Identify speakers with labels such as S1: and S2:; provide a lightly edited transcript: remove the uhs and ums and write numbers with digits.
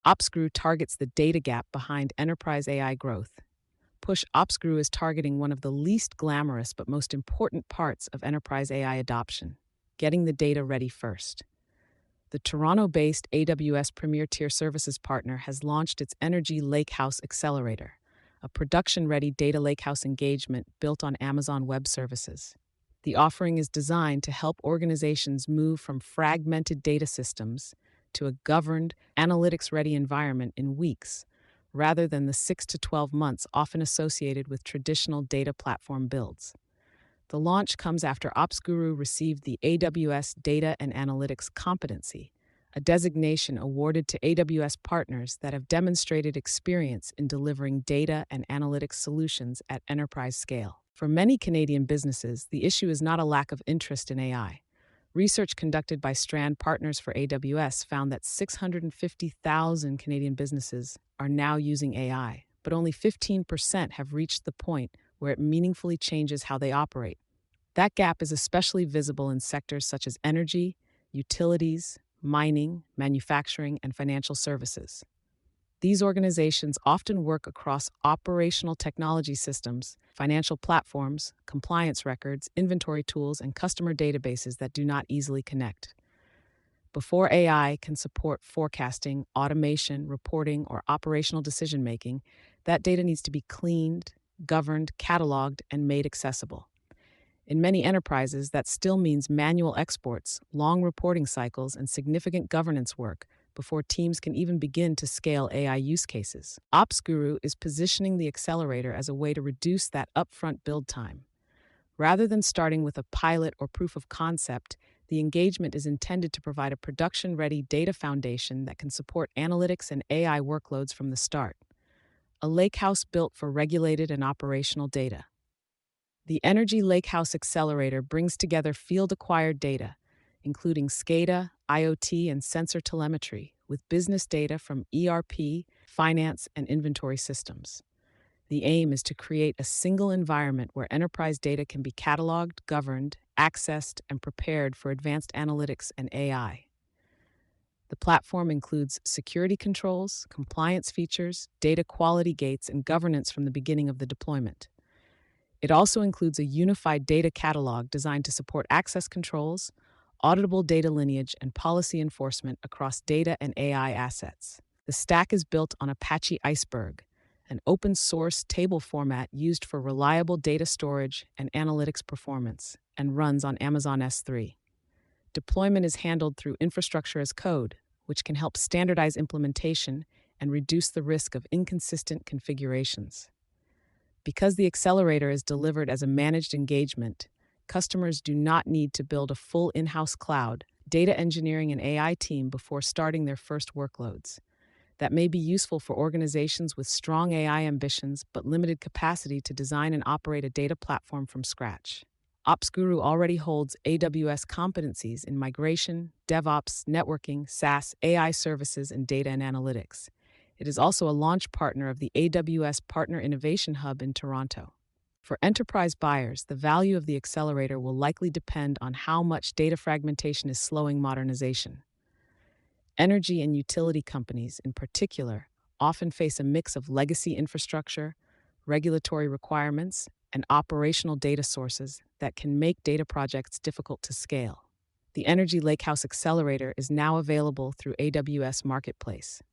S1: OpsGuru targets the data gap behind enterprise AI growth. OpsGuru is targeting one of the least glamorous but most important parts of enterprise AI adoption: getting the data ready first. The Toronto-based AWS Premier Tier Services partner has launched its Energy Lakehouse Accelerator, a production-ready data lakehouse engagement built on Amazon Web Services. The offering is designed to help organizations move from fragmented data systems to a governed, analytics-ready environment in weeks, rather than the 6 to 12 months often associated with traditional data platform builds. The launch comes after OpsGuru received the AWS Data and Analytics Competency, a designation awarded to AWS partners that have demonstrated experience in delivering data and analytics solutions at enterprise scale. For many Canadian businesses, the issue is not a lack of interest in AI. Research conducted by Strand Partners for AWS found that 650,000 Canadian businesses are now using AI, but only 15% have reached the point where it meaningfully changes how they operate. That gap is especially visible in sectors such as energy, utilities, mining, manufacturing, and financial services. These organizations often work across operational technology systems, financial platforms, compliance records, inventory tools, and customer databases that do not easily connect. Before AI can support forecasting, automation, reporting, or operational decision-making, that data needs to be cleaned, governed, cataloged, and made accessible. In many enterprises, that still means manual exports, long reporting cycles, and significant governance work before teams can even begin to scale AI use cases. OpsGuru is positioning the accelerator as a way to reduce that upfront build time. Rather than starting with a pilot or proof of concept, the engagement is intended to provide a production-ready data foundation that can support analytics and AI workloads from the start. A lakehouse built for regulated and operational data. The Energy Lakehouse Accelerator brings together field-acquired data, including SCADA, IoT, and sensor telemetry, with business data from ERP, finance, and inventory systems. The aim is to create a single environment where enterprise data can be cataloged, governed, accessed, and prepared for advanced analytics and AI. The platform includes security controls, compliance features, data quality gates, and governance from the beginning of the deployment. It also includes a unified data catalog designed to support access controls, auditable data lineage, and policy enforcement across data and AI assets. The stack is built on Apache Iceberg, an open-source table format used for reliable data storage and analytics performance, and runs on Amazon S3. Deployment is handled through infrastructure as code, which can help standardize implementation and reduce the risk of inconsistent configurations. Because the accelerator is delivered as a managed engagement, customers do not need to build a full in-house cloud, data engineering, and AI team before starting their first workloads. That may be useful for organizations with strong AI ambitions but limited capacity to design and operate a data platform from scratch. OpsGuru already holds AWS competencies in migration, DevOps, networking, SaaS, AI services, and data and analytics. It is also a launch partner of the AWS Partner Innovation Hub in Toronto. For enterprise buyers, the value of the accelerator will likely depend on how much data fragmentation is slowing modernization. Energy and utility companies, in particular, often face a mix of legacy infrastructure, regulatory requirements, and operational data sources that can make data projects difficult to scale. The Energy Lakehouse Accelerator is now available through AWS Marketplace.